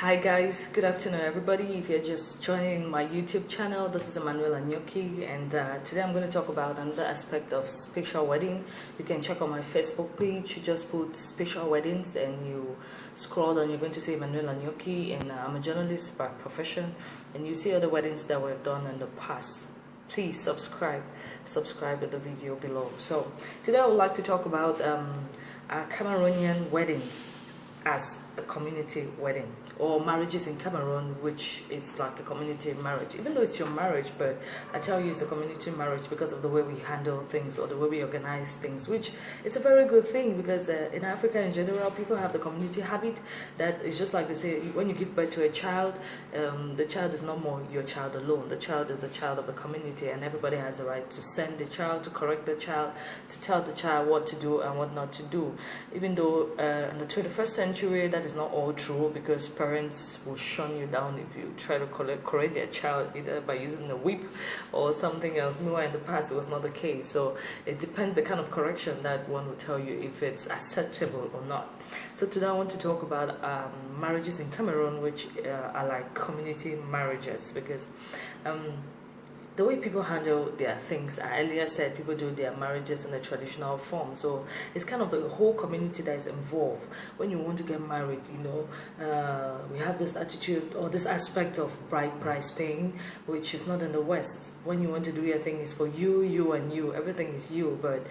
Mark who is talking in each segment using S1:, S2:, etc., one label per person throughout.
S1: Hi guys, good afternoon everybody. If you're just joining my YouTube channel, this is Emmanuel Anyoki, and today I'm going to talk about another aspect of special wedding. You can check on my Facebook page, you just put special weddings and you scroll down, you're going to see Emmanuel Anyoki, and I'm a journalist by profession, and you see other weddings that were done in the past. Please subscribe to the video below. So today I would like to talk about Cameroonian weddings as a community wedding, or marriages in Cameroon, which is like a community marriage, even though it's your marriage, but I tell you it's a community marriage because of the way we handle things or the way we organize things, which is a very good thing because in Africa in general, people have the community habit that is just like they say, when you give birth to a child, the child is not more your child alone. The child is the child of the community, and everybody has a right to send the child, to correct the child, to tell the child what to do and what not to do. Even though in the 21st century, that is not all true, because parents will shun you down if you try to correct their child either by using a whip or something else. Meanwhile, in the past, it was not the case. So it depends the kind of correction that one will tell you if it's acceptable or not. So today I want to talk about marriages in Cameroon, which are like community marriages, because the way people handle their things, I earlier said people do their marriages in a traditional form. So it's kind of the whole community that is involved. When you want to get married, we have this attitude or this aspect of bride price paying, which is not in the West. When you want to do your thing, it's for you, you, and you. Everything is you. But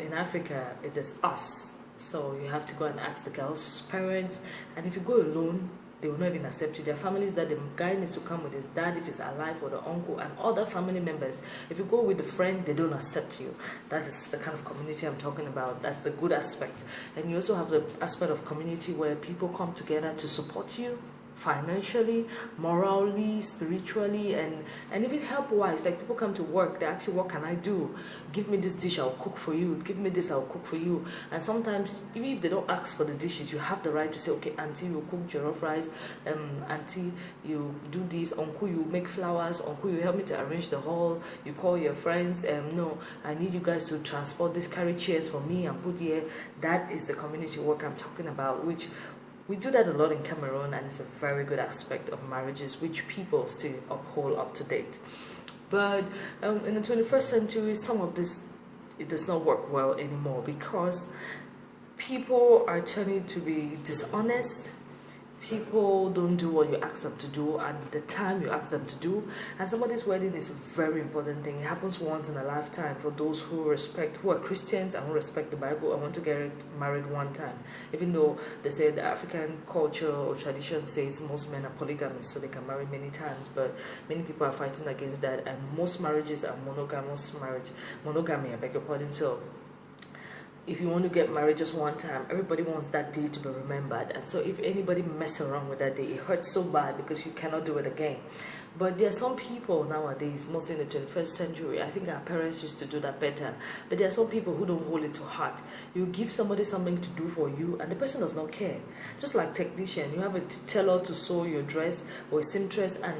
S1: in Africa, it is us. So you have to go and ask the girl's parents. And if you go alone, they will not even accept you. There are families that the guy needs to come with his dad if he's alive, or the uncle and other family members. If you go with the friend, they don't accept you. That is the kind of community I'm talking about. That's the good aspect. And you also have the aspect of community where people come together to support you financially, morally, spiritually, and even help-wise. Like people come to work, they ask you, what can I do? Give me this dish, I'll cook for you. Give me this, I'll cook for you. And sometimes, even if they don't ask for the dishes, you have the right to say, okay, auntie, you cook jollof rice, auntie, you do this, uncle, you make flowers, uncle, you help me to arrange the hall, you call your friends, no, I need you guys to transport this, carry chairs for me and put here. That is the community work I'm talking about, which we do that a lot in Cameroon, and it's a very good aspect of marriages which people still uphold up to date. But in the 21st century, some of this, it does not work well anymore because people are turning to be dishonest. People don't do what you ask them to do at the time you ask them to do. And somebody's wedding is a very important thing. It happens once in a lifetime for those who are Christians and who respect the Bible and want to get married one time. Even though they say the African culture or tradition says most men are polygamous, so they can marry many times. But many people are fighting against that, and most marriages are monogamy, I beg your pardon. So if you want to get married just one time, everybody wants that day to be remembered. And so if anybody messes around with that day, it hurts so bad because you cannot do it again. But there are some people nowadays, mostly in the 21st century, I think our parents used to do that better. But there are some people who don't hold it to heart. You give somebody something to do for you and the person does not care. Just like technician, you have a tailor to sew your dress or a seamstress, and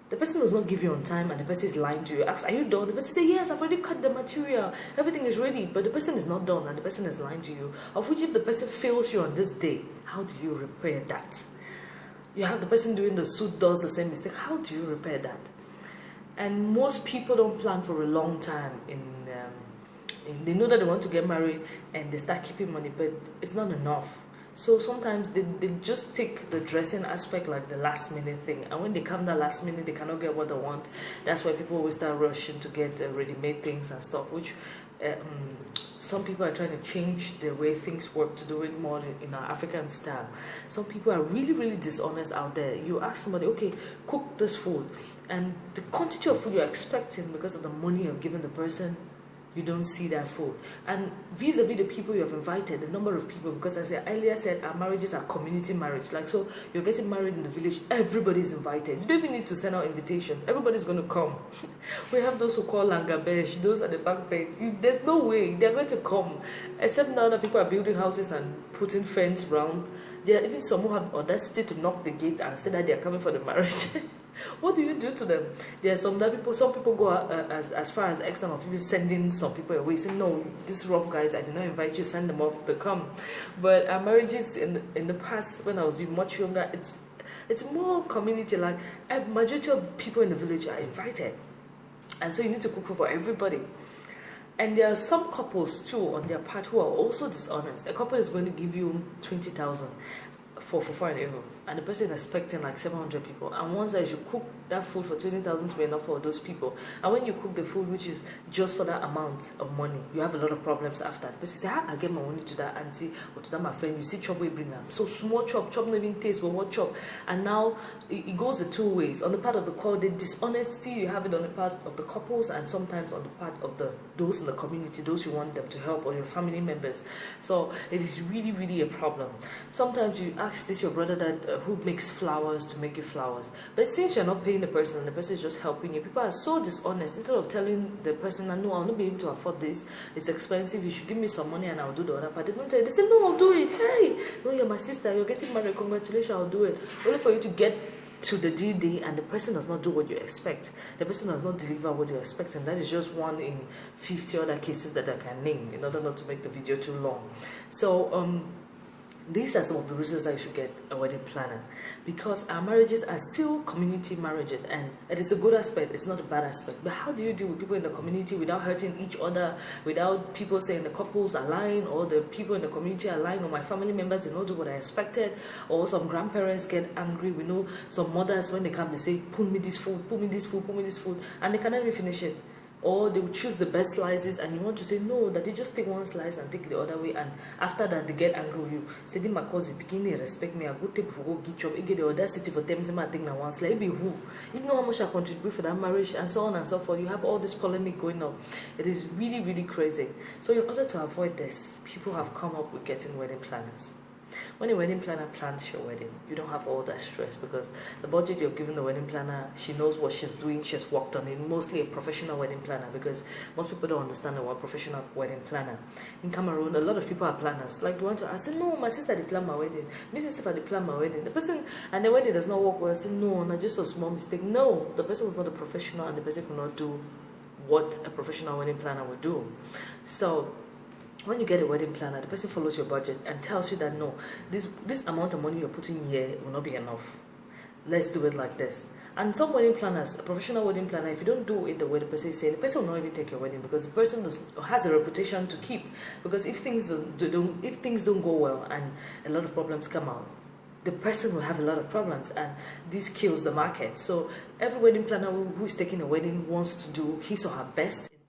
S1: the person does not give you on time and the person is lying to you. Ask, are you done? The person says, yes, I've already cut the material. Everything is ready. But the person is not done and the person is lying to you. Of which, if the person fails you on this day, how do you repair that? You have the person doing the suit does the same mistake. How do you repair that? And most people don't plan for a long time. They know that they want to get married and they start keeping money, but it's not enough. So sometimes they just take the dressing aspect like the last minute thing, and when they come that last minute, they cannot get what they want. That's why people always start rushing to get ready-made things and stuff, which some people are trying to change the way things work to do it more in our African style. Some people are really, really dishonest out there. You ask somebody, okay, cook this food, and the quantity of food you're expecting because of the money you've given the person, you don't see that food. And vis-a-vis the people you have invited, the number of people, because as I earlier said, our marriages are community marriage. Like, so you're getting married in the village, everybody's invited. You don't even need to send out invitations. Everybody's going to come. We have those who call Langabesh, those at the back page. There's no way they're going to come. Except now that people are building houses and putting fence around. There are even some who have the audacity to knock the gate and say that they're coming for the marriage. What do you do to them? There are some people go as far as the extent of even sending some people away, saying, no, these rough guys, I did not invite you, send them off to come. But our marriages in the past, when I was much younger, it's more community. Like a majority of people in the village are invited, and so you need to cook for everybody. And there are some couples too on their part who are also dishonest. A couple is going to give you 20,000 for an euro, and the person is expecting like 700 people, and once that you cook that food for 20,000 to be enough for those people, and when you cook the food which is just for that amount of money, you have a lot of problems after. The person say, I get my money to that auntie or to that my friend, you see chop we bring up, so small chop not even taste, but what chop. And now it goes the two ways. On the part of the couple, the dishonesty, you have it on the part of the couples, and sometimes on the part of those in the community, those you want them to help, or your family members. So it is really, really a problem. Sometimes you ask this your brother that who makes flowers to make you flowers, but since you're not paying the person and the person is just helping you, people are so dishonest. Instead of telling the person, no, I'll not be able to afford this, it's expensive, you should give me some money and I'll do the other part, they don't tell you. They say, no, I'll do it. Hey, no, you're my sister, you're getting married, congratulations, I'll do it. Only for you to get to the D-Day and the person does not do what you expect. The person does not deliver what you expect, and that is just one in 50 other cases that I can name in order not to make the video too long. So these are some of the reasons that you should get a wedding planner, because our marriages are still community marriages, and it is a good aspect, it's not a bad aspect. But how do you deal with people in the community without hurting each other, without people saying the couples are lying, or the people in the community are lying, or my family members did not do what I expected, or some grandparents get angry? We know some mothers, when they come, they say, put me this food, put me this food, put me this food, and they cannot even finish it. Or they will choose the best slices, and you want to say no, that they just take one slice and take it the other way, and after that they get angry with you. Say, my cousin, beginning respect me, I go take for go get job, get the audacity for them, I think now once, like, be who? You know how much I contribute for that marriage, and so on and so forth. You have all this polemic going on. It is really, really crazy. So in order to avoid this, people have come up with getting wedding planners. When a wedding planner plans your wedding, you don't have all that stress, because the budget you've given the wedding planner, she knows what she's doing, she's worked on it. Mostly a professional wedding planner, because most people don't understand the word professional wedding planner. In Cameroon, a lot of people are planners. Like, they want to ask, no, my sister did plan my wedding, my sister did plan my wedding. The person, and the wedding does not work well, say, no, not just a small mistake. No, the person was not a professional, and the person could not do what a professional wedding planner would do. So when you get a wedding planner, the person follows your budget and tells you that, no, this amount of money you're putting here will not be enough. Let's do it like this. And some wedding planners, a professional wedding planner, if you don't do it the way the person is saying, the person will not even take your wedding, because the person has a reputation to keep. Because if things don't go well and a lot of problems come out, the person will have a lot of problems, and this kills the market. So every wedding planner who is taking a wedding wants to do his or her best